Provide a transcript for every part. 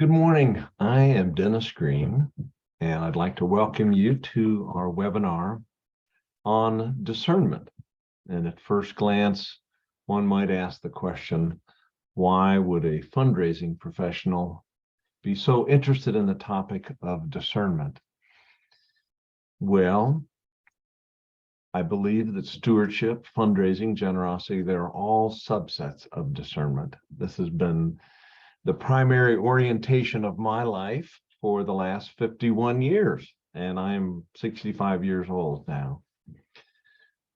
Good morning. I am Dennis Green, and I'd like to welcome you to our webinar on discernment. And at first glance, one might ask the question, why would a fundraising professional be so interested in the topic of discernment? Well, I believe that stewardship, fundraising, generosity, they're all subsets of discernment. This has been the primary orientation of my life for the last 51 years, and I'm 65 years old now.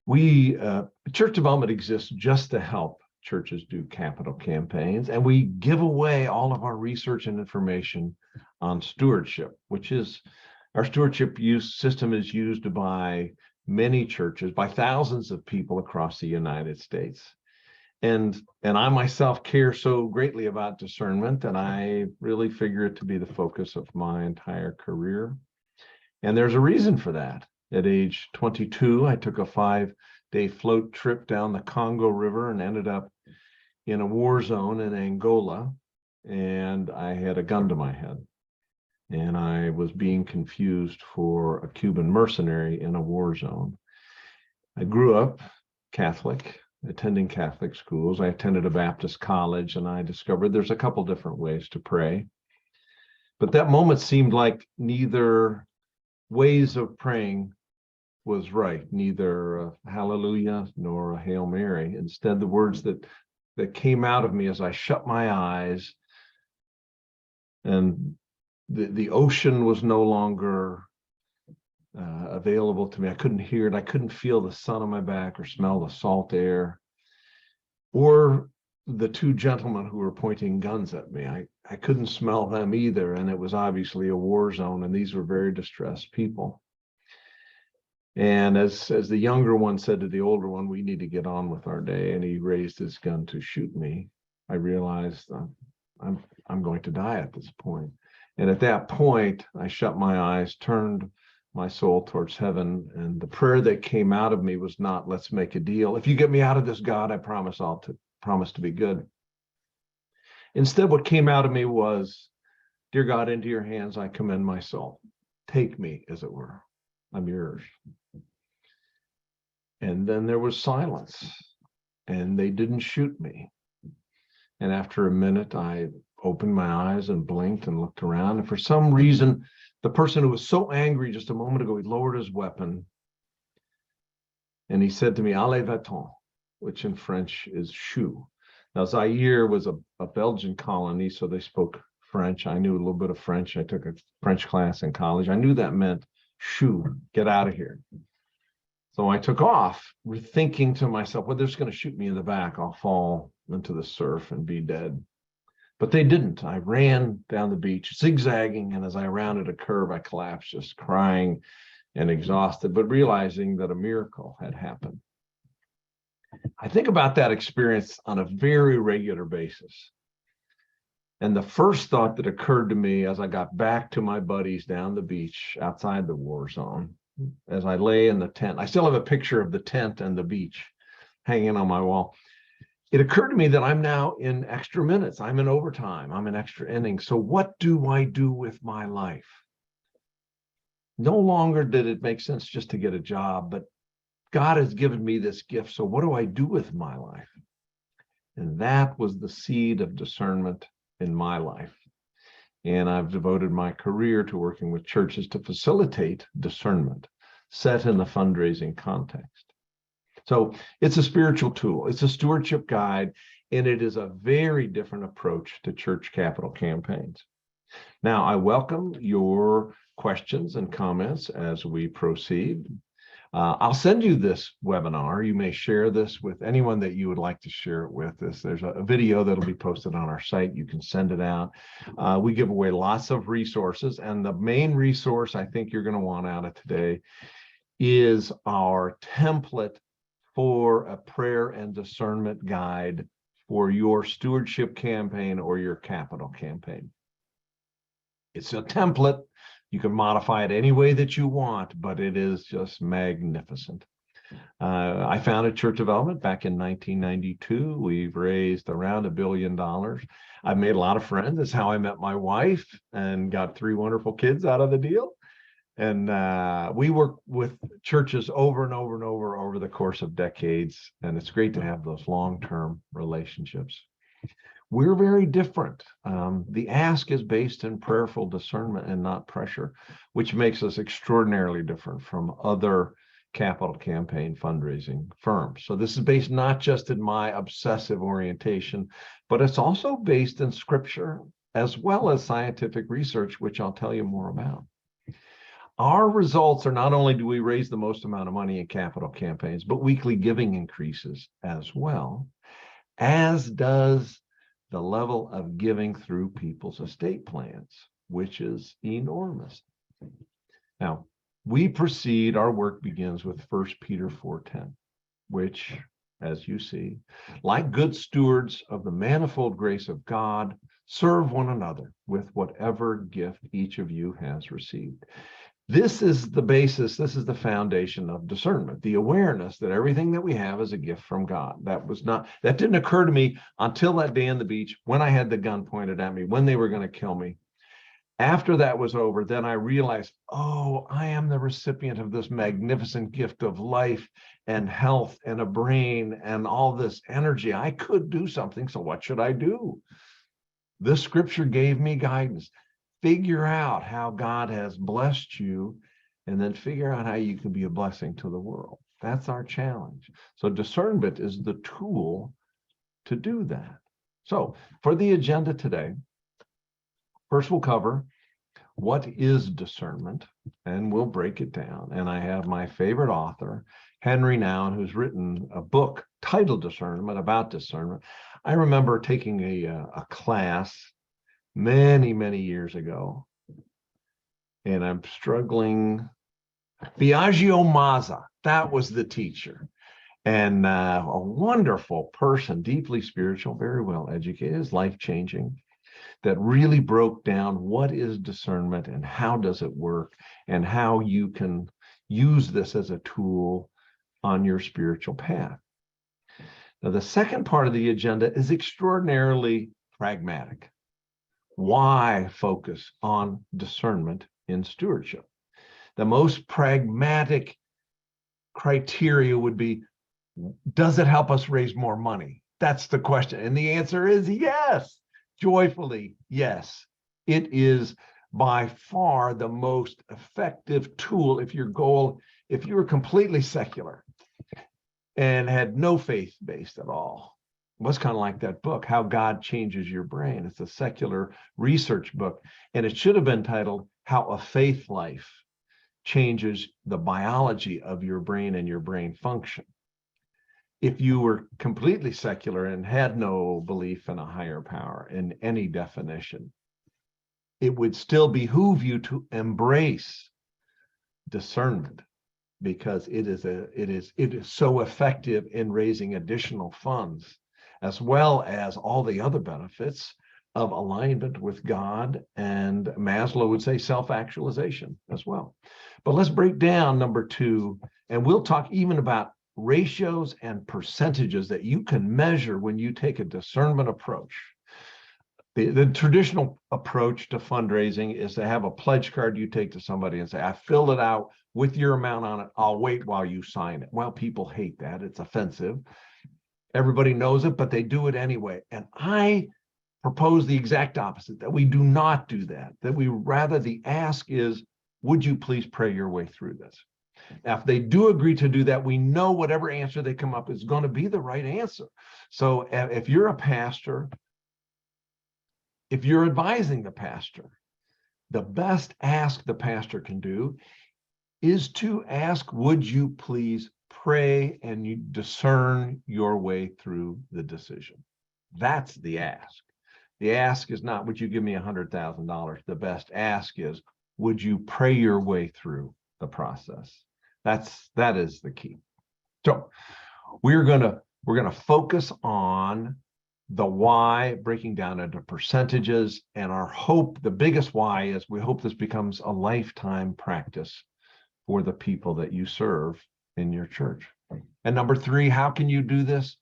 Church development exists just to help churches do capital campaigns, and we give away all of our research and information on stewardship, which is our stewardship use system is used by many churches, by thousands of people across the United States. And I myself care so greatly about discernment that I really figure it to be the focus of my entire career. And there's a reason for that. At age 22, I took a 5-day float trip down the Congo River and ended up in a war zone in Angola. And I had a gun to my head. And I was being confused for a Cuban mercenary in a war zone. I grew up Catholic, attending Catholic schools. I attended a Baptist college, and I discovered there's a couple different ways to pray. But that moment seemed like neither ways of praying was right, neither a hallelujah nor a Hail Mary. Instead, the words that came out of me as I shut my eyes, and the ocean was no longer available to me. I couldn't hear it. I couldn't feel the sun on my back or smell the salt air or the two gentlemen who were pointing guns at me. I couldn't smell them either. And it was obviously a war zone, and these were very distressed people. And as the younger one said to the older one, we need to get on with our day. And he raised his gun to shoot me. I realized I'm going to die at this point. And at that point, I shut my eyes, turned my soul towards heaven. And the prayer that came out of me was not, let's make a deal. If you get me out of this, God, I promise promise to be good. Instead, what came out of me was, dear God, into your hands I commend my soul. Take me, as it were. I'm yours. And then there was silence, and they didn't shoot me. And after a minute, I opened my eyes and blinked and looked around. And for some reason, the person who was so angry just a moment ago, he lowered his weapon. And he said to me, allez va-t'en, which in French is shoo. Now, Zaire was a Belgian colony, so they spoke French. I knew a little bit of French. I took a French class in college. I knew that meant shoo, get out of here. So I took off, thinking to myself, well, they're just going to shoot me in the back. I'll fall into the surf and be dead. But they didn't. I ran down the beach, zigzagging, and as I rounded a curve, I collapsed, just crying and exhausted, but realizing that a miracle had happened. I think about that experience on a very regular basis. And the first thought that occurred to me as I got back to my buddies down the beach outside the war zone, as I lay in the tent, I still have a picture of the tent and the beach hanging on my wall. It occurred to me that I'm now in extra minutes. I'm in overtime. I'm in extra innings. So what do I do with my life? No longer did it make sense just to get a job, but God has given me this gift. So what do I do with my life? And that was the seed of discernment in my life. And I've devoted my career to working with churches to facilitate discernment set in the fundraising context. So it's a spiritual tool. It's a stewardship guide, and it is a very different approach to church capital campaigns. Now, I welcome your questions and comments as we proceed. I'll send you this webinar. You may share this with anyone that you would like to share it with. There's a video that'll be posted on our site. You can send it out. We give away lots of resources, and the main resource I think you're going to want out of today is our template for a prayer and discernment guide for your stewardship campaign or your capital campaign. It's a template. You can modify it any way that you want, but it is just magnificent. I founded Church Development back in 1992. We've raised around $1 billion. I've made a lot of friends. That's how I met my wife and got 3 wonderful kids out of the deal. And we work with churches over and over the course of decades. And it's great to have those long-term relationships. We're very different. The ask is based in prayerful discernment and not pressure, which makes us extraordinarily different from other capital campaign fundraising firms. So this is based not just in my obsessive orientation, but it's also based in scripture as well as scientific research, which I'll tell you more about. Our results are not only do we raise the most amount of money in capital campaigns, but weekly giving increases as well, as does the level of giving through people's estate plans, which is enormous. Now, we proceed, our work begins with 1 Peter 4:10, which, as you see, like good stewards of the manifold grace of God, serve one another with whatever gift each of you has received. This is the basis, this is the foundation of discernment, the awareness that everything that we have is a gift from God. That didn't occur to me until that day on the beach when I had the gun pointed at me, when they were going to kill me. After that was over, then I realized, oh, I am the recipient of this magnificent gift of life and health and a brain and all this energy. I could do something, so what should I do? This scripture gave me guidance. Figure out how God has blessed you, and then figure out how you can be a blessing to the world. That's our challenge. So discernment is the tool to do that. So for the agenda today, first we'll cover what is discernment, and we'll break it down. And I have my favorite author, Henry Nouwen, who's written a book titled Discernment, about discernment. I remember taking a class many years ago, and I'm struggling. Biagio Mazza, that was the teacher, and a wonderful person, deeply spiritual, very well educated, life-changing, that really broke down what is discernment and how does it work and how you can use this as a tool on your spiritual path. Now, the second part of the agenda is extraordinarily pragmatic. Why focus on discernment in stewardship? The most pragmatic criteria would be, does it help us raise more money? That's the question. And the answer is yes, joyfully, yes. It is by far the most effective tool if you were completely secular and had no faith-based at all. It was kind of like that book, How God Changes Your Brain. It's a secular research book, and it should have been titled How a Faith Life Changes the Biology of Your Brain and Your Brain Function. If you were completely secular and had no belief in a higher power in any definition, it would still behoove you to embrace discernment, because it is so effective in raising additional funds, as well as all the other benefits of alignment with God, and Maslow would say self-actualization as well. But let's break down number 2, and we'll talk even about ratios and percentages that you can measure when you take a discernment approach. The traditional approach to fundraising is to have a pledge card you take to somebody and say, I filled it out with your amount on it. I'll wait while you sign it. Well, people hate that. It's offensive. Everybody knows it, but they do it anyway. And I propose the exact opposite, that we do not do that, that we rather, the ask is, would you please pray your way through this? Now, if they do agree to do that, we know whatever answer they come up is going to be the right answer. So if you're a pastor, if you're advising the pastor, the best ask the pastor can do is to ask, would you please pray and you discern your way through the decision? That's the ask. The ask is not, would you give me $100,000? The best ask is, would you pray your way through the process? That is the key. So we're gonna focus on the why, breaking down into percentages, and our hope, the biggest why, is we hope this becomes a lifetime practice for the people that you serve in your church. And number three, how can you do this?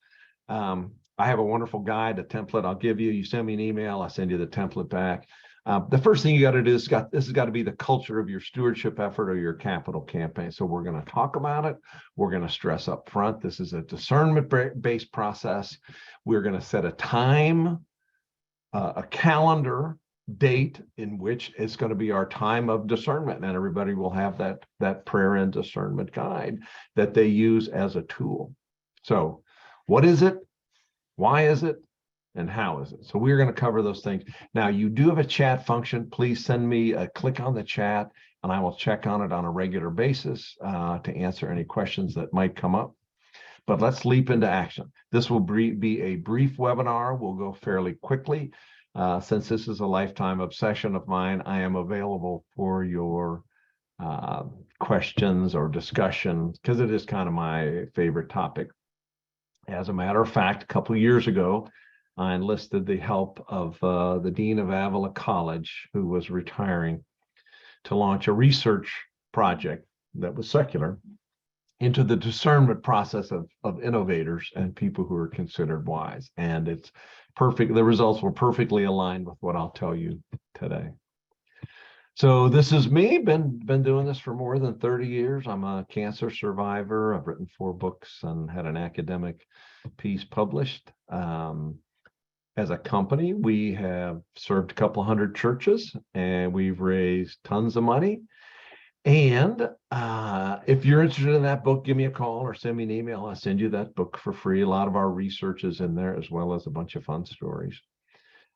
I have a wonderful guide, a template I'll give you. You send me an email, I'll send you the template back. The first thing you got to do is this has got to be the culture of your stewardship effort or your capital campaign. So we're going to talk about it. We're going to stress up front. This is a discernment-based process. We're going to set a time, a calendar date in which it's going to be our time of discernment, and everybody will have that prayer and discernment guide that they use as a tool. So what is it? Why is it? And how is it? So we're going to cover those things. Now, you do have a chat function. Please send me a click on the chat, and I will check on it on a regular basis to answer any questions that might come up. But let's leap into action. This will be a brief webinar. We'll go fairly quickly. Since this is a lifetime obsession of mine, I am available for your questions or discussion because it is kind of my favorite topic. As a matter of fact, a couple of years ago, I enlisted the help of the Dean of Avila College, who was retiring, to launch a research project that was secular into the discernment process of innovators and people who are considered wise. And it's perfect. The results were perfectly aligned with what I'll tell you today. So this is me, been doing this for more than 30 years. I'm a cancer survivor. I've written 4 books and had an academic piece published. As a company, we have served a couple hundred churches and we've raised tons of money. And if you're interested in that book, give me a call or send me an email. I'll send you that book for free. A lot of our research is in there, as well as a bunch of fun stories.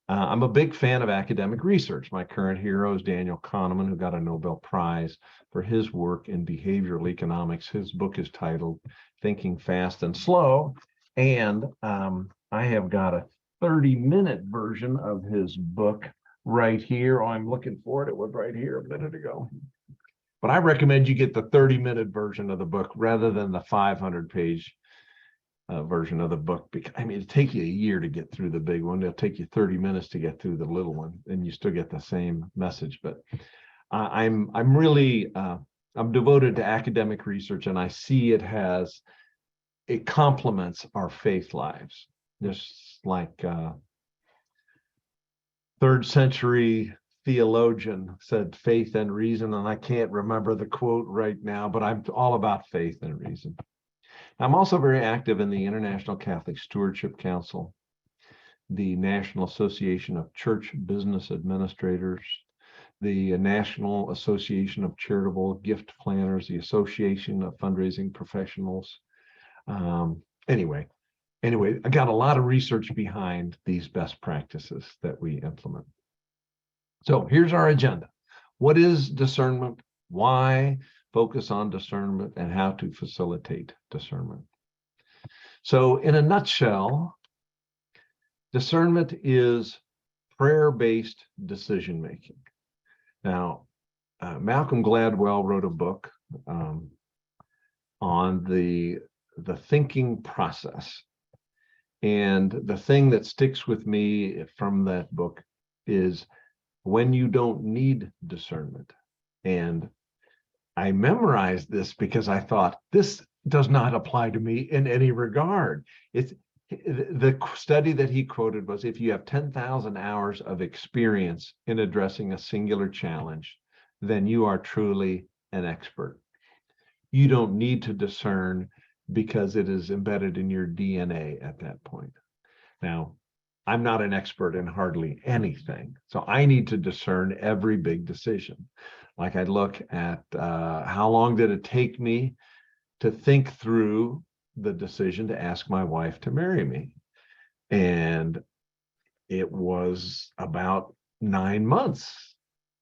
I'm a big fan of academic research. My current hero is Daniel Kahneman, who got a Nobel Prize for his work in behavioral economics. His book is titled Thinking Fast and Slow. And I have got a 30-minute version of his book right here. Oh, I'm looking for it. It was right here a minute ago. But I recommend you get the 30-minute version of the book rather than the 500-page version of the book. Because, I mean, it'll take you a year to get through the big one. It'll take you 30 minutes to get through the little one, and you still get the same message. But I'm really I'm devoted to academic research, and I see it complements our faith lives. Just like 3rd century theologian said, faith and reason, and I can't remember the quote right now, but I'm all about faith and reason. I'm also very active in the International Catholic Stewardship Council, the National Association of Church Business Administrators, the National Association of Charitable Gift Planners, the Association of Fundraising Professionals. Anyway, I got a lot of research behind these best practices that we implement. So here's our agenda. What is discernment? Why focus on discernment, and how to facilitate discernment? So in a nutshell, discernment is prayer-based decision-making. Now, Malcolm Gladwell wrote a book on the thinking process. And the thing that sticks with me from that book is when you don't need discernment. And I memorized this because I thought, this does not apply to me in any regard. The study that he quoted was, if you have 10,000 hours of experience in addressing a singular challenge, then you are truly an expert. You don't need to discern because it is embedded in your DNA at that point. Now, I'm not an expert in hardly anything, so I need to discern every big decision. Like I look at how long did it take me to think through the decision to ask my wife to marry me? And it was about 9 months.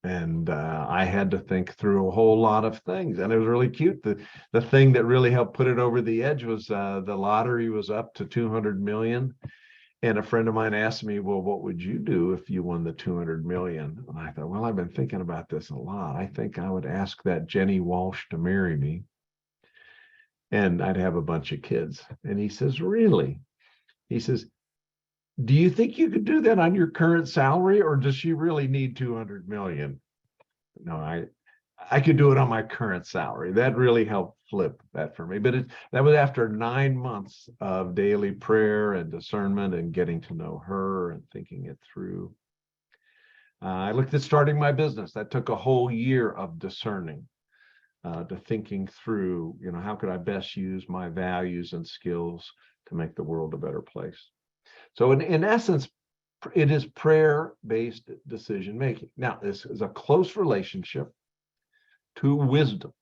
And I had to think through a whole lot of things. And it was really cute. The thing that really helped put it over the edge was the lottery was up to 200 million. And a friend of mine asked me, well, what would you do if you won the 200 million? And I thought, well, I've been thinking about this a lot. I think I would ask that Jenny Walsh to marry me. And I'd have a bunch of kids. And he says, really? He says, do you think you could do that on your current salary, or does she really need 200 million? No, I could do it on my current salary. That really helped flip that for me. But that was after 9 months of daily prayer and discernment and getting to know her and thinking it through. I looked at starting my business. That took a whole year of discerning, to thinking through, how could I best use my values and skills to make the world a better place? So in essence, it is prayer-based decision making. Now, this is a close relationship to wisdom.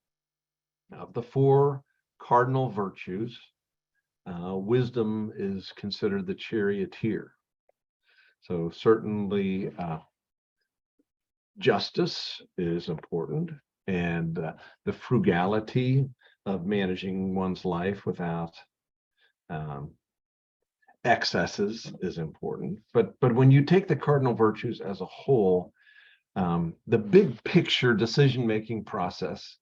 Of the four cardinal virtues, wisdom is considered the charioteer. So certainly justice is important, and the frugality of managing one's life without excesses is important. But when you take the cardinal virtues as a whole, the big picture decision-making process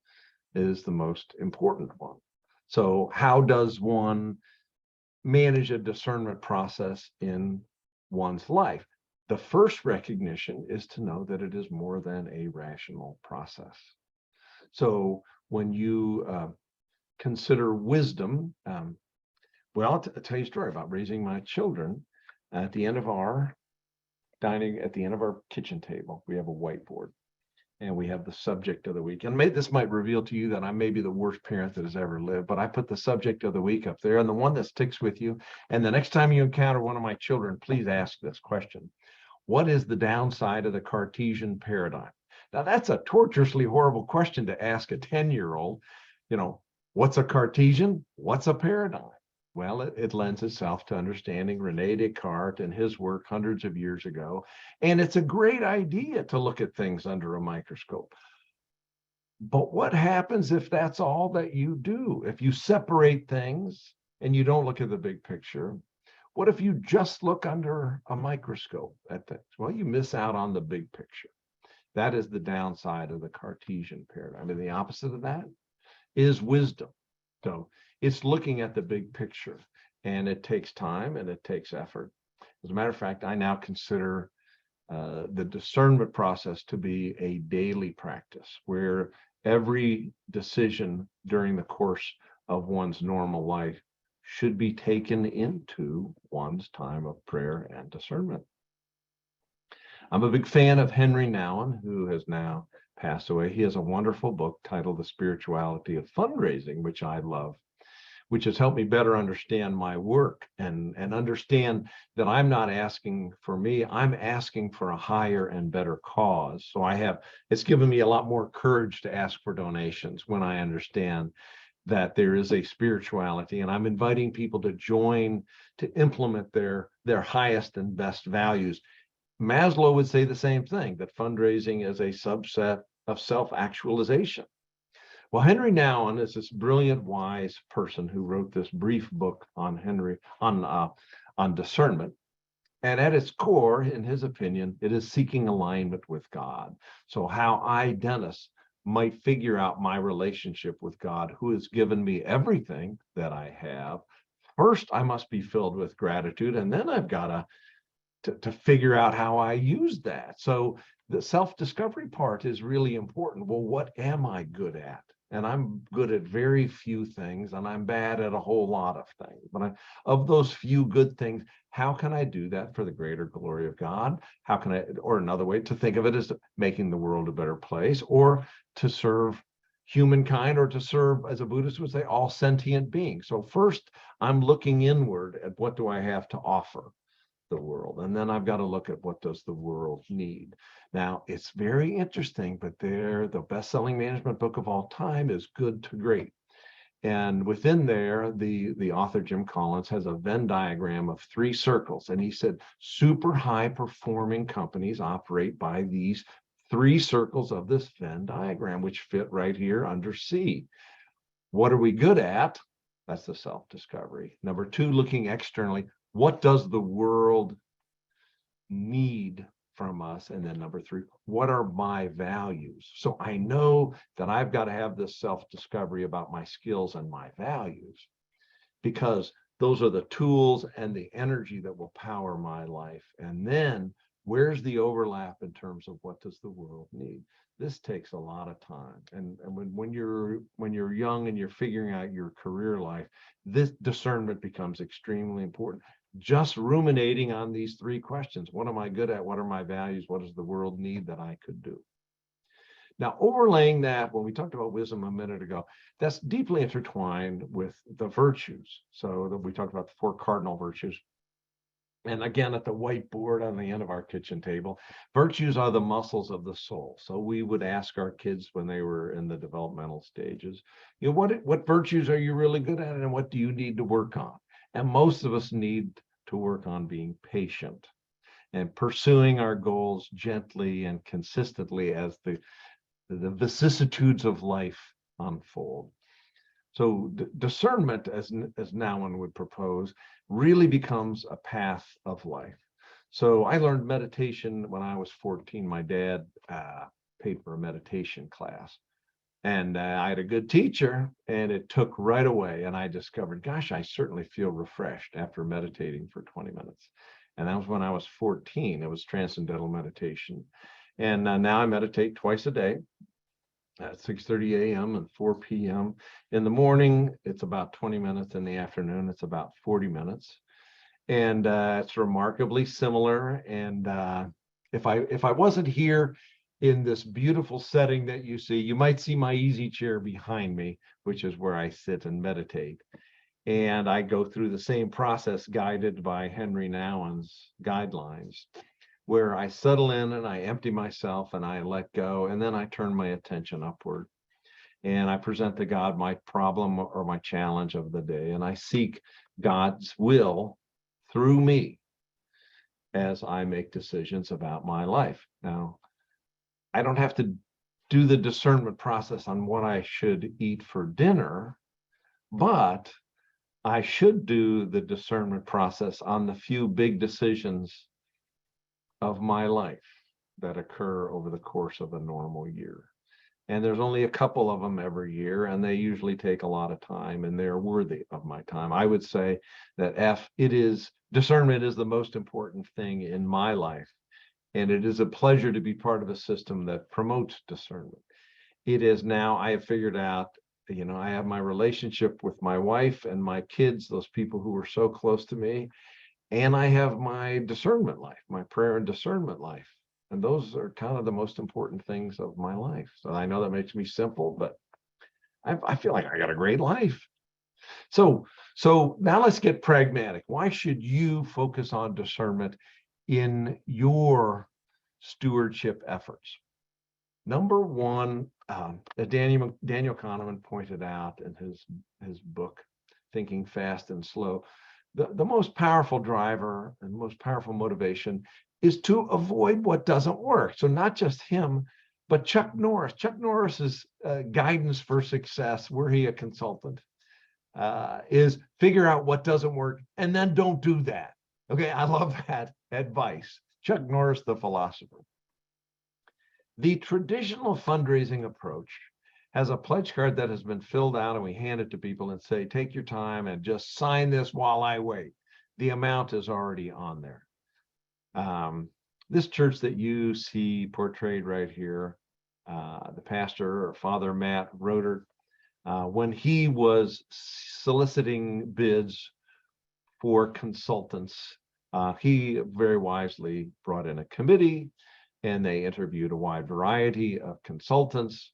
is the most important one. So how does one manage a discernment process in one's life? The first recognition is to know that it is more than a rational process. So when you consider wisdom, well, I'll tell you a story about raising my children. At the end of our kitchen table, we have a whiteboard, and we have the subject of the week. And this might reveal to you that I may be the worst parent that has ever lived, but I put the subject of the week up there, and the one that sticks with you. And the next time you encounter one of my children, please ask this question: what is the downside of the Cartesian paradigm? Now, that's a torturously horrible question to ask a 10-year-old. What's a Cartesian? What's a paradigm? Well, it lends itself to understanding René Descartes and his work hundreds of years ago. And it's a great idea to look at things under a microscope. But what happens if that's all that you do? If you separate things and you don't look at the big picture? What if you just look under a microscope at things? Well, you miss out on the big picture. That is the downside of the Cartesian paradigm. And the opposite of that is wisdom. So it's looking at the big picture, and it takes time and it takes effort. As a matter of fact, I now consider the discernment process to be a daily practice, where every decision during the course of one's normal life should be taken into one's time of prayer and discernment. I'm a big fan of Henry Nouwen, who has now passed away. He has a wonderful book titled The Spirituality of Fundraising, which I love, which has helped me better understand my work and understand that I'm not asking for me, I'm asking for a higher and better cause. So it's given me a lot more courage to ask for donations when I understand that there is a spirituality, and I'm inviting people to join to implement their highest and best values. Maslow would say the same thing, that fundraising is a subset of self-actualization. Well, Henry Nouwen is this brilliant, wise person who wrote this brief book on discernment. And at its core, in his opinion, it is seeking alignment with God. So how I, Dennis, might figure out my relationship with God, who has given me everything that I have. First, I must be filled with gratitude, and then I've got to figure out how I use that. So the self-discovery part is really important. Well, what am I good at? And I'm good at very few things, and I'm bad at a whole lot of things. But of those few good things, how can I do that for the greater glory of God? How can I, or another way to think of it, is making the world a better place, or to serve humankind, or to serve, as a Buddhist would say, all sentient beings. So first, I'm looking inward at what do I have to offer the world, and then I've got to look at what does the world need. Now, it's very interesting, but the best-selling management book of all time is Good to Great, and within there, the author Jim Collins has a Venn diagram of 3 circles, and he said super high-performing companies operate by these 3 circles of this Venn diagram, which fit right here under C. What are we good at? That's the self-discovery. Number 2, looking externally. What does the world need from us? And then number 3, what are my values? So I know that I've got to have this self-discovery about my skills and my values, because those are the tools and the energy that will power my life. And then Where's the overlap in terms of what does the world need? This takes a lot of time. And when you're young and you're figuring out your career life, this discernment becomes extremely important. Just ruminating on these three questions. What am I good at? What are my values? What does the world need that I could do? Now, overlaying that, when we talked about wisdom a minute ago, that's deeply intertwined with the virtues. So that we talked about the four cardinal virtues. And again, at the whiteboard on the end of our kitchen table, virtues are the muscles of the soul. So we would ask our kids when they were in the developmental stages, what virtues are you really good at and what do you need to work on? And most of us need to work on being patient and pursuing our goals gently and consistently as the vicissitudes of life unfold. So discernment, as Nouwen would propose, really becomes a path of life. So I learned meditation when I was 14. My dad paid for a meditation class. And I had a good teacher, and it took right away. And I discovered, gosh, I certainly feel refreshed after meditating for 20 minutes. And that was when I was 14. It was transcendental meditation. And now I meditate twice a day at 6:30 a.m. and 4 p.m. In the morning, it's about 20 minutes. In the afternoon, it's about 40 minutes. And it's remarkably similar. And if I wasn't here in this beautiful setting that you see, you might see my easy chair behind me, which is where I sit and meditate. And I go through the same process guided by Henry Nouwen's guidelines, where I settle in and I empty myself and I let go, and then I turn my attention upward. And I present to God my problem or my challenge of the day, and I seek God's will through me as I make decisions about my life. Now, I don't have to do the discernment process on what I should eat for dinner, but I should do the discernment process on the few big decisions of my life that occur over the course of a normal year. And there's only a couple of them every year, and they usually take a lot of time, and they're worthy of my time. I would say that discernment is the most important thing in my life. And it is a pleasure to be part of a system that promotes discernment. It is now, I have figured out, I have my relationship with my wife and my kids, those people who are so close to me, and I have my discernment life, my prayer and discernment life. And those are kind of the most important things of my life. So I know that makes me simple, but I feel like I got a great life. So now let's get pragmatic. Why should you focus on discernment in your stewardship efforts? Number one, Daniel Kahneman pointed out in his book, Thinking Fast and Slow, the most powerful driver and most powerful motivation is to avoid what doesn't work. So not just him, but Chuck Norris. Chuck Norris's guidance for success, were he a consultant, is figure out what doesn't work and then don't do that. Okay, I love that advice. Chuck Norris, the philosopher. The traditional fundraising approach has a pledge card that has been filled out, and we hand it to people and say, take your time and just sign this while I wait. The amount is already on there. This church that you see portrayed right here, the pastor, or Father Matt Roeder, when he was soliciting bids for consultants, he very wisely brought in a committee, and they interviewed a wide variety of consultants.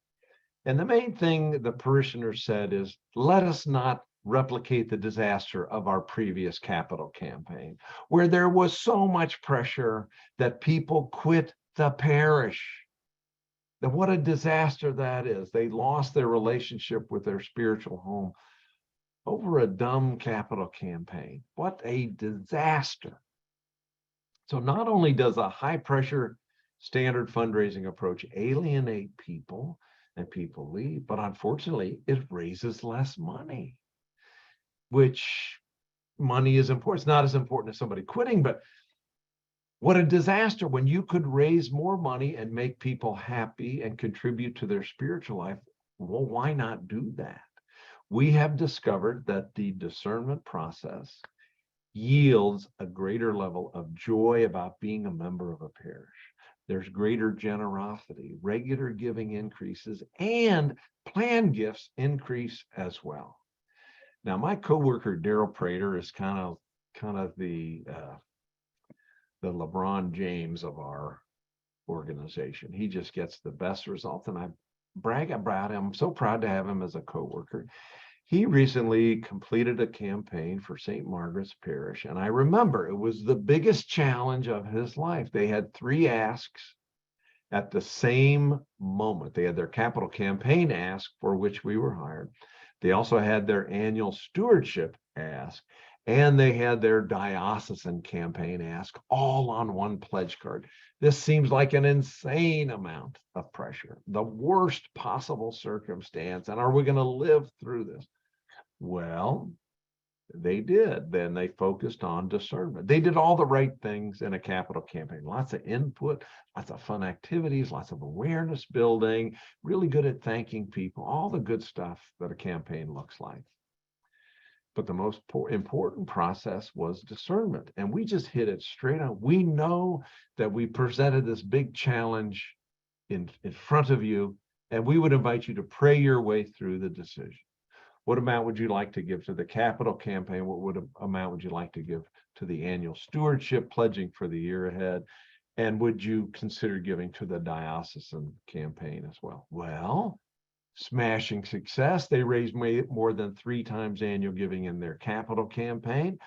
And the main thing the parishioners said is, let us not replicate the disaster of our previous capital campaign, where there was so much pressure that people quit the parish. And what a disaster that is. They lost their relationship with their spiritual home over a dumb capital campaign. What a disaster. So not only does a high pressure standard fundraising approach alienate people and people leave, but unfortunately it raises less money, which money is important. It's not as important as somebody quitting, but what a disaster when you could raise more money and make people happy and contribute to their spiritual life. Well, why not do that? We have discovered that the discernment process yields a greater level of joy about being a member of a parish. There's greater generosity, regular giving increases, and planned gifts increase as well. Now, my coworker Daryl Prater is kind of the LeBron James of our organization. He just gets the best results, and I brag about him. I'm so proud to have him as a coworker. He recently completed a campaign for St. Margaret's Parish, and I remember it was the biggest challenge of his life. They had 3 asks at the same moment. They had their capital campaign ask, for which we were hired. They also had their annual stewardship ask, and they had their diocesan campaign ask, all on one pledge card. This seems like an insane amount of pressure, the worst possible circumstance. And are we going to live through this? Well, they did. Then they focused on discernment. They did all the right things in a capital campaign. Lots of input, lots of fun activities, lots of awareness building, really good at thanking people, all the good stuff that a campaign looks like. But the most important process was discernment. And we just hit it straight on. We know that we presented this big challenge in front of you, and we would invite you to pray your way through the decision. What amount would you like to give to the capital campaign? What amount would you like to give to the annual stewardship, pledging for the year ahead? And would you consider giving to the diocesan campaign as well? Well, smashing success. They raised more than 3 times annual giving in their capital campaign.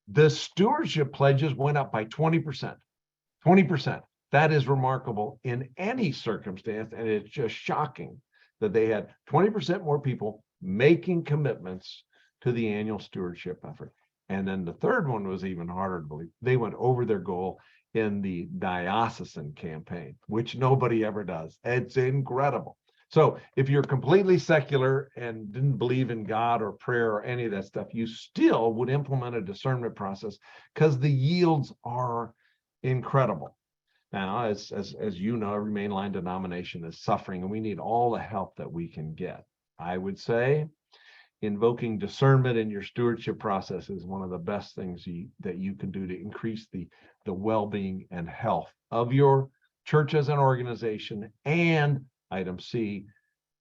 The stewardship pledges went up by 20%. 20%. That is remarkable in any circumstance, and it's just shocking that they had 20% more people making commitments to the annual stewardship effort. And then the third one was even harder to believe. They went over their goal in the diocesan campaign, which nobody ever does. It's incredible. So if you're completely secular and didn't believe in God or prayer or any of that stuff, you still would implement a discernment process because the yields are incredible. Now, as you know, every mainline denomination is suffering, and we need all the help that we can get. I would say invoking discernment in your stewardship process is one of the best things that you can do to increase the well-being and health of your church as an organization, and item C,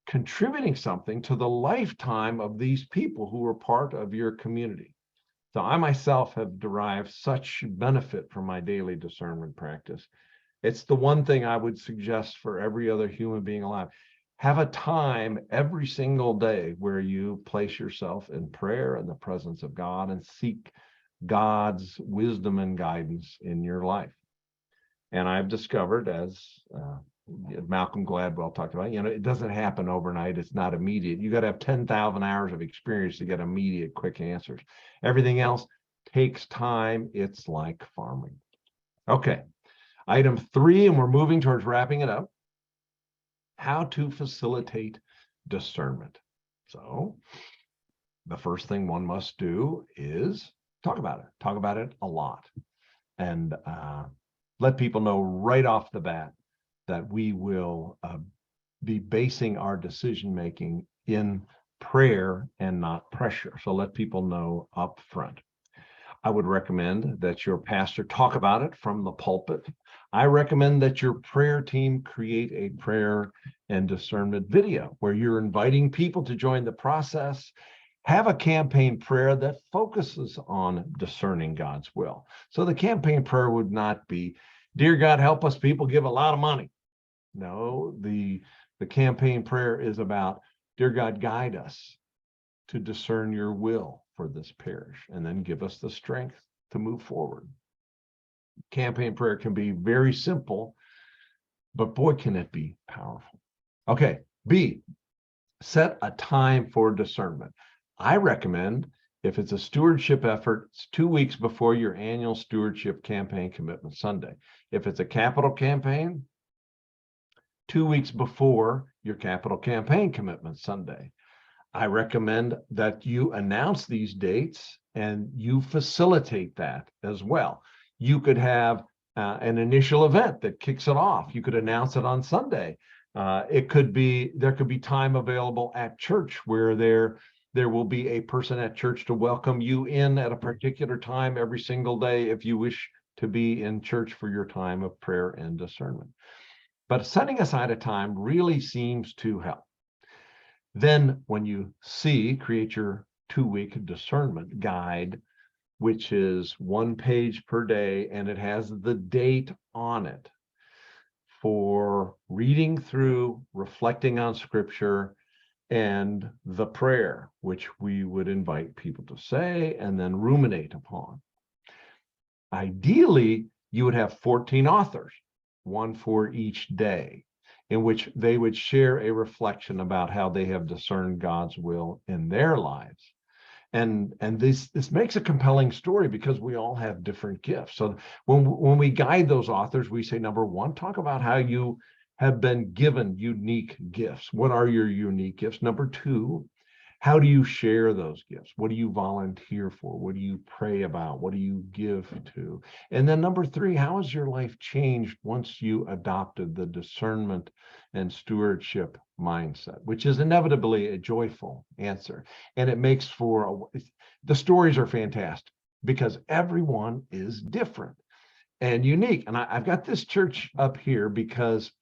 contributing something to the lifetime of these people who are part of your community. So I myself have derived such benefit from my daily discernment practice. It's the one thing I would suggest for every other human being alive. Have a time every single day where you place yourself in prayer in the presence of God and seek God's wisdom and guidance in your life. And I've discovered, as Malcolm Gladwell talked about, it doesn't happen overnight. It's not immediate. You got to have 10,000 hours of experience to get immediate, quick answers. Everything else takes time. It's like farming. Okay. Item 3, and we're moving towards wrapping it up. How to facilitate discernment. So the first thing one must do is talk about it. Talk about it a lot. And let people know right off the bat that we will be basing our decision-making in prayer and not pressure. So let people know up front. I would recommend that your pastor talk about it from the pulpit. I recommend that your prayer team create a prayer and discernment video where you're inviting people to join the process. Have a campaign prayer that focuses on discerning God's will. So the campaign prayer would not be, "Dear God, help us people give a lot of money." No, the campaign prayer is about, "Dear God, guide us to discern your will for this parish, and then give us the strength to move forward." Campaign prayer can be very simple, but boy, can it be powerful. Okay, B, set a time for discernment. I recommend, if it's a stewardship effort, it's 2 weeks before your annual stewardship campaign commitment Sunday. If it's a capital campaign, 2 weeks before your capital campaign commitment Sunday. I recommend that you announce these dates and you facilitate that as well. You could have an initial event that kicks it off. You could announce it on Sunday. There could be time available at church where there There will be a person at church to welcome you in at a particular time every single day if you wish to be in church for your time of prayer and discernment. But setting aside a time really seems to help. Then when you create your 2-week discernment guide, which is 1 page per day, and it has the date on it for reading through, reflecting on scripture, and the prayer, which we would invite people to say and then ruminate upon. Ideally, you would have 14 authors, one for each day, in which they would share a reflection about how they have discerned God's will in their lives. And this makes a compelling story because we all have different gifts. So when we guide those authors, we say, number one, talk about how you have been given unique gifts. What are your unique gifts? Number two, how do you share those gifts? What do you volunteer for? What do you pray about? What do you give to? And then number three, how has your life changed once you adopted the discernment and stewardship mindset, which is inevitably a joyful answer. And it makes the stories are fantastic because everyone is different and unique. And I've got this church up here because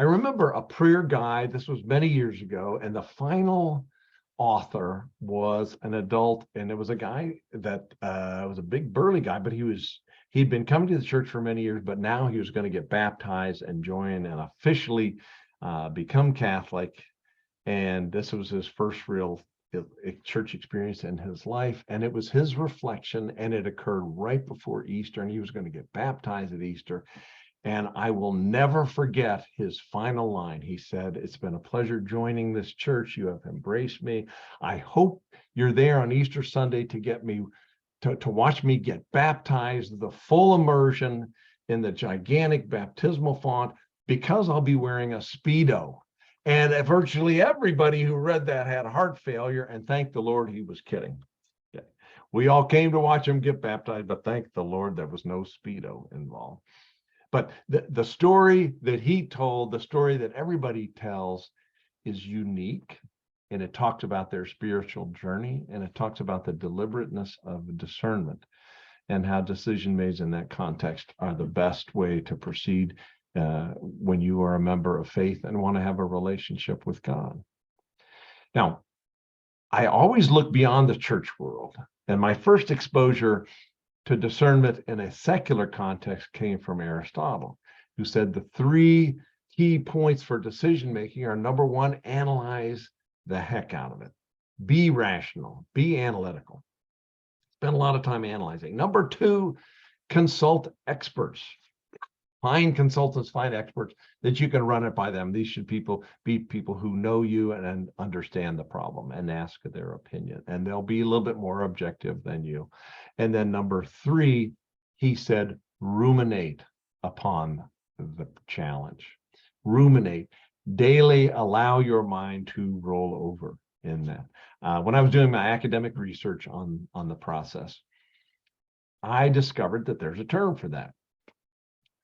I remember a prayer guide. This was many years ago, and the final author was an adult, and it was a guy that was a big burly guy, but he'd been coming to the church for many years, but now he was going to get baptized and join and officially become Catholic. And this was his first real church experience in his life, and it was his reflection, and it occurred right before Easter, and he was going to get baptized at Easter. And I will never forget his final line. He said, "It's been a pleasure joining this church. You have embraced me. I hope you're there on Easter Sunday to get me to watch me get baptized, the full immersion in the gigantic baptismal font, because I'll be wearing a Speedo." And virtually everybody who read that had heart failure, and thank the Lord he was kidding. Okay. We all came to watch him get baptized, but thank the Lord there was no Speedo involved. But the story that he told, the story that everybody tells, is unique, and it talks about their spiritual journey, and it talks about the deliberateness of discernment and how decision made in that context are the best way to proceed when you are a member of faith and want to have a relationship with God. Now, I always look beyond the church world, and my first exposure to discernment in a secular context came from Aristotle, who said the 3 key points for decision making are: number one, analyze the heck out of it. Be rational, be analytical. Spend a lot of time analyzing. Number two, consult experts. Find consultants, find experts that you can run it by them. These should be people who know you and understand the problem and ask their opinion. And they'll be a little bit more objective than you. And then number three, he said, ruminate upon the challenge. Ruminate. Daily allow your mind to roll over in that. When I was doing my academic research on the process, I discovered that there's a term for that: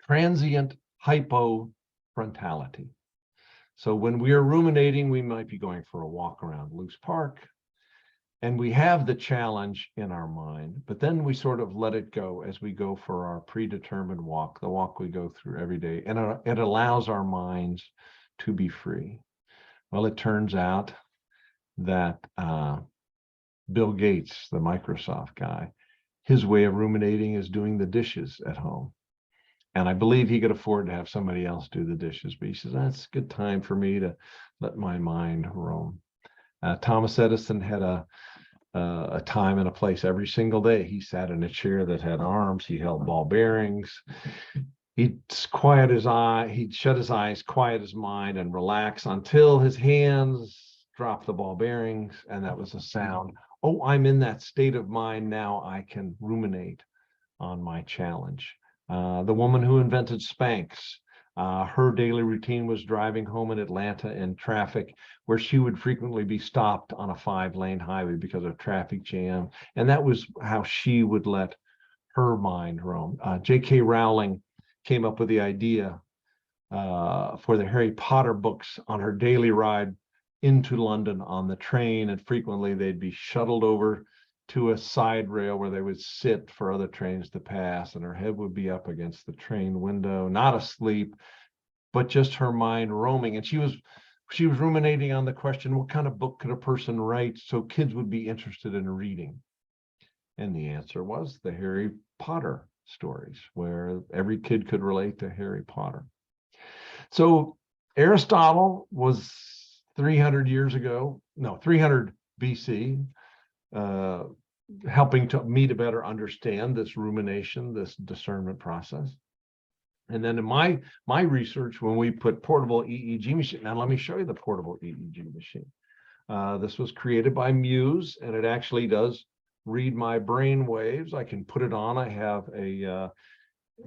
transient hypofrontality. So when we are ruminating, we might be going for a walk around Luce Park, and we have the challenge in our mind, but then we sort of let it go as we go for our predetermined walk, the walk we go through every day, and it allows our minds to be free. Well, it turns out that Bill Gates, the Microsoft guy, his way of ruminating is doing the dishes at home. And I believe he could afford to have somebody else do the dishes, but he says, that's a good time for me to let my mind roam. Thomas Edison had a time and a place every single day. He sat in a chair that had arms. He held ball bearings. He'd quiet his eye. He'd shut his eyes, quiet his mind, and relax until his hands dropped the ball bearings, and that was a sound. Oh, I'm in that state of mind now. I can ruminate on my challenge. The woman who invented Spanx, her daily routine was driving home in Atlanta in traffic, where she would frequently be stopped on a 5-lane highway because of traffic jam. And that was how she would let her mind roam. J.K. Rowling came up with the idea for the Harry Potter books on her daily ride into London on the train, and frequently they'd be shuttled over to a side rail where they would sit for other trains to pass, and her head would be up against the train window, not asleep, but just her mind roaming. And she was ruminating on the question, what kind of book could a person write so kids would be interested in reading? And the answer was the Harry Potter stories, where every kid could relate to Harry Potter. So Aristotle was 300 BC, helping me to better understand this rumination, this discernment process. And then in my research, when we put portable EEG machine, now let me show you the portable EEG machine. This was created by Muse, and it actually does read my brain waves. I can put it on. I have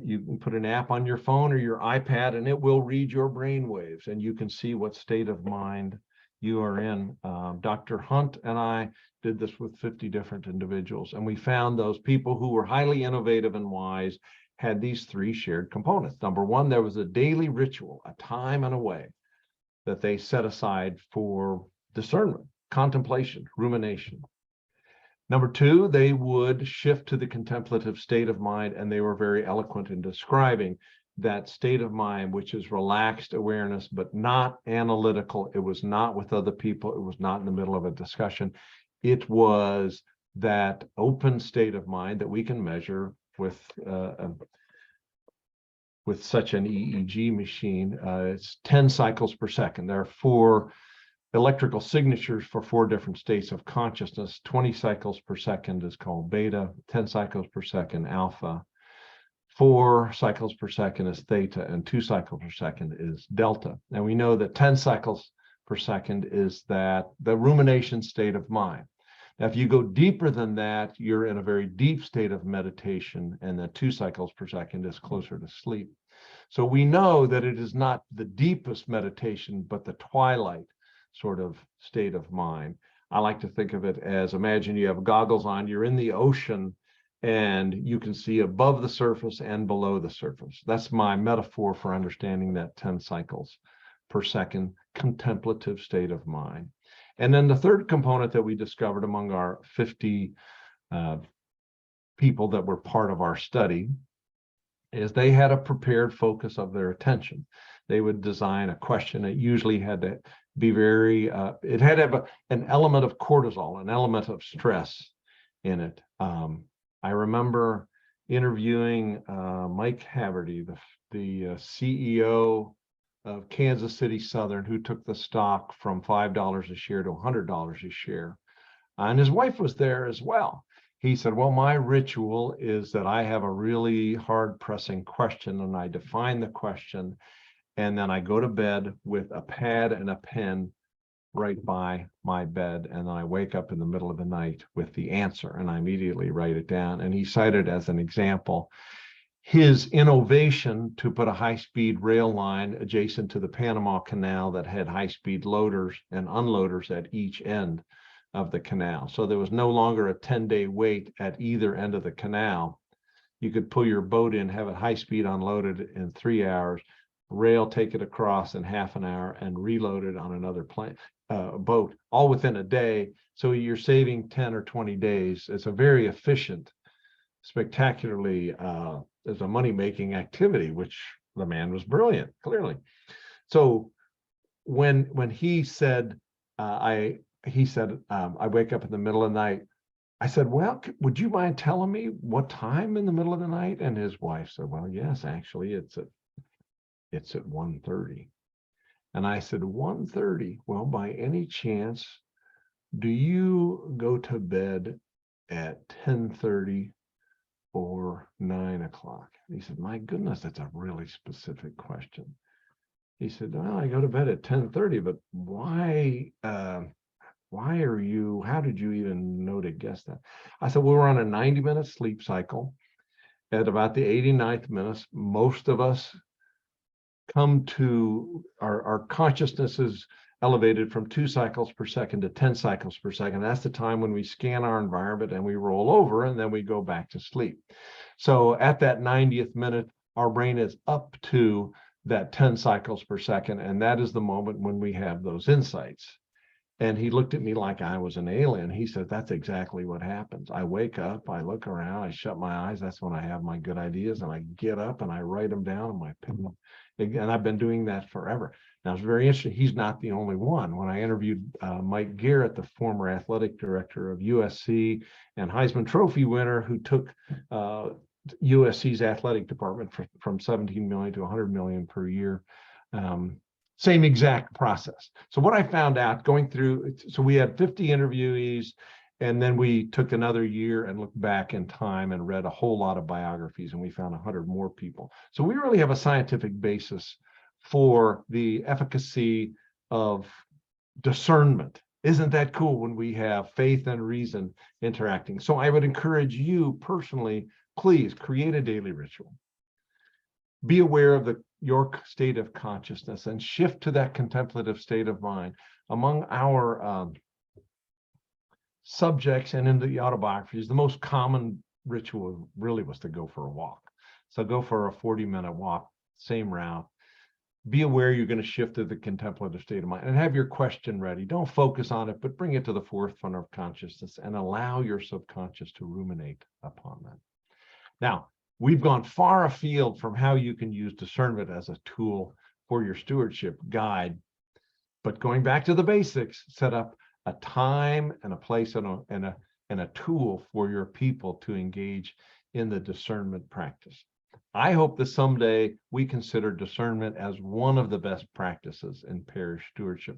you can put an app on your phone or your iPad, and it will read your brain waves, and you can see what state of mind you are in. Dr. Hunt and I did this with 50 different individuals, and we found those people who were highly innovative and wise had these three shared components. Number one, there was a daily ritual, a time and a way that they set aside for discernment, contemplation, rumination. Number two, they would shift to the contemplative state of mind, and they were very eloquent in describing that state of mind, which is relaxed awareness, but not analytical. It was not with other people. It was not in the middle of a discussion. It was that open state of mind that we can measure with such an EEG machine. It's 10 cycles per second. There are 4 electrical signatures for 4 different states of consciousness. 20 cycles per second is called beta, 10 cycles per second alpha, 4 cycles per second is theta, and 2 cycles per second is delta. And we know that 10 cycles per second is the rumination state of mind. Now, if you go deeper than that, you're in a very deep state of meditation, and the 2 cycles per second is closer to sleep. So we know that it is not the deepest meditation, but the twilight sort of state of mind. I like to think of it as, imagine you have goggles on, you're in the ocean, and you can see above the surface and below the surface. That's my metaphor for understanding that 10 cycles per second contemplative state of mind. And then the third component that we discovered among our 50 people that were part of our study is they had a prepared focus of their attention. They would design a question. It usually had to be it had to have an element of cortisol, an element of stress in it. I remember interviewing Mike Haverty, the CEO of Kansas City Southern, who took the stock from $5 a share to $100 a share. And his wife was there as well. He said, well, my ritual is that I have a really hard pressing question, and I define the question, and then I go to bed with a pad and a pen right by my bed, and then I wake up in the middle of the night with the answer, and I immediately write it down. And he cited as an example his innovation to put a high-speed rail line adjacent to the Panama Canal that had high-speed loaders and unloaders at each end of the canal. So there was no longer a 10-day wait at either end of the canal. You could pull your boat in, have it high-speed unloaded in 3 hours, rail, take it across in half an hour, and reload it on another boat, all within a day. So you're saving 10 or 20 days. It's a very efficient, spectacularly, as a money-making activity, which the man was brilliant, clearly. So when he said, I wake up in the middle of the night, I said, well, would you mind telling me what time in the middle of the night? And his wife said, well, yes, actually, it's at 1:30. And I said, 1:30? Well, by any chance, do you go to bed at 10:30 or 9 o'clock? He said, my goodness, that's a really specific question. He said, well, I go to bed at 10:30, but why how did you even know to guess that? I said, well, we're on a 90-minute sleep cycle. At about the 89th minute, most of us come to our consciousness is elevated from 2 cycles per second to 10 cycles per second. That's the time when we scan our environment and we roll over, and then we go back to sleep. So at that 90th minute, our brain is up to that 10 cycles per second, and that is the moment when we have those insights. And he looked at me like I was an alien. He said, that's exactly what happens. I wake up, I look around, I shut my eyes. That's when I have my good ideas. And I get up and I write them down on my pen. And I've been doing that forever. Now, it's very interesting. He's not the only one. When I interviewed Mike Garrett, the former athletic director of USC and Heisman Trophy winner, who took USC's athletic department from 17 million to 100 million per year, same exact process. So what I found out going through, so we had 50 interviewees, and then we took another year and looked back in time and read a whole lot of biographies, and we found 100 more people. So we really have a scientific basis for the efficacy of discernment. Isn't that cool when we have faith and reason interacting? So I would encourage you personally, please create a daily ritual. Be aware of your state of consciousness and shift to that contemplative state of mind. Among our subjects and in the autobiographies, the most common ritual really was to go for a walk. So go for a 40-minute walk, same route. Be aware you're going to shift to the contemplative state of mind and have your question ready. Don't focus on it, but bring it to the forefront of consciousness and allow your subconscious to ruminate upon that. Now, we've gone far afield from how you can use discernment as a tool for your stewardship guide. But going back to the basics, set up a time and a place and a tool for your people to engage in the discernment practice. I hope that someday we consider discernment as one of the best practices in parish stewardship.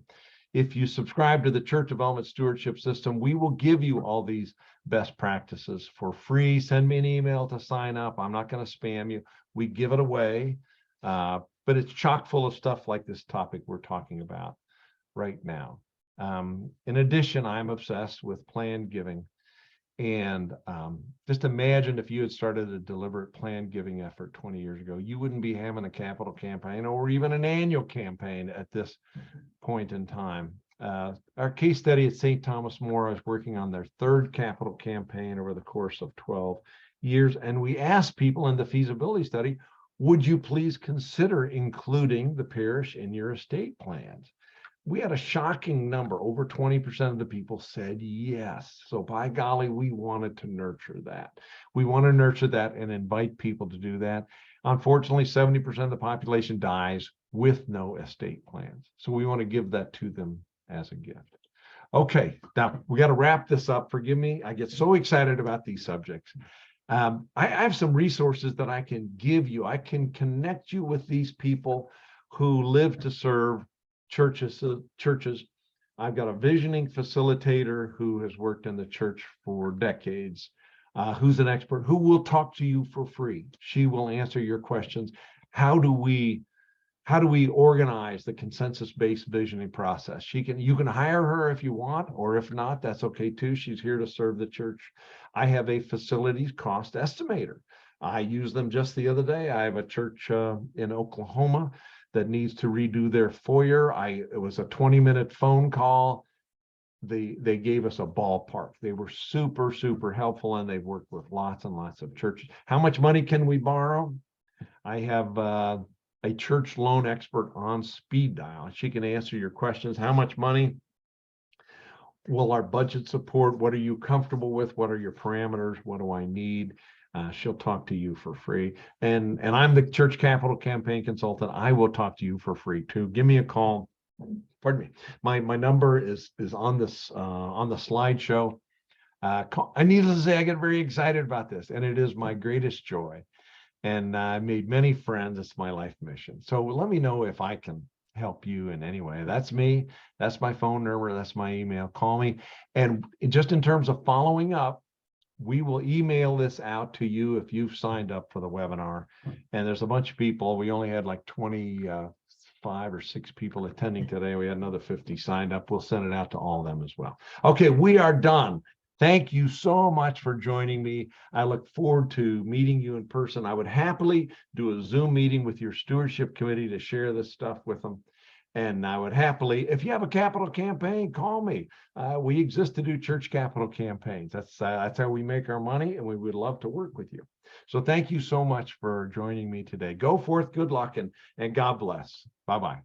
If you subscribe to the Church Development Stewardship System, we will give you all these best practices for free. Send me an email to sign up. I'm not going to spam you. We give it away, but it's chock full of stuff like this topic we're talking about right now. In addition, I'm obsessed with planned giving. And just imagine if you had started a deliberate planned giving effort 20 years ago, you wouldn't be having a capital campaign or even an annual campaign at this point in time. Our case study at St. Thomas More is working on their third capital campaign over the course of 12 years. And we asked people in the feasibility study, would you please consider including the parish in your estate plans? We had a shocking number. Over 20% of the people said yes. So by golly, we wanted to nurture that. We want to nurture that and invite people to do that. Unfortunately, 70% of the population dies with no estate plans. So we want to give that to them as a gift. Okay, now we got to wrap this up. Forgive me. I get so excited about these subjects. I have some resources that I can give you. I can connect you with these people who live to serve churches. I've got a visioning facilitator who has worked in the church for decades, who's an expert, who will talk to you for free. She will answer your questions. How do we organize the consensus-based visioning process? You can hire her if you want, or if not, that's okay too. She's here to serve the church. I have a facilities cost estimator. I used them just the other day. I have a church in Oklahoma that needs to redo their foyer. It was a 20-minute phone call. They gave us a ballpark. They were super, super helpful, and they've worked with lots and lots of churches. How much money can we borrow? I have a church loan expert on speed dial. She can answer your questions. How much money will our budget support? What are you comfortable with? What are your parameters? What do I need? She'll talk to you for free. And I'm the church capital campaign consultant. I will talk to you for free too. Give me a call. Pardon me. My number is on this on the slideshow. I needless to say, I get very excited about this, and it is my greatest joy. And I made many friends. It's my life mission. So let me know if I can help you in any way. That's me. That's my phone number. That's my email. Call me. And just in terms of following up, we will email this out to you if you've signed up for the webinar. And there's a bunch of people. We only had like 25 or 6 people attending today. We had another 50 signed up. We'll send it out to all of them as well. Okay, we are done. Thank you so much for joining me. I look forward to meeting you in person. I would happily do a Zoom meeting with your stewardship committee to share this stuff with them. And I would happily, if you have a capital campaign, call me. We exist to do church capital campaigns. That's how we make our money, and we would love to work with you. So thank you so much for joining me today. Go forth, good luck, and God bless. Bye-bye.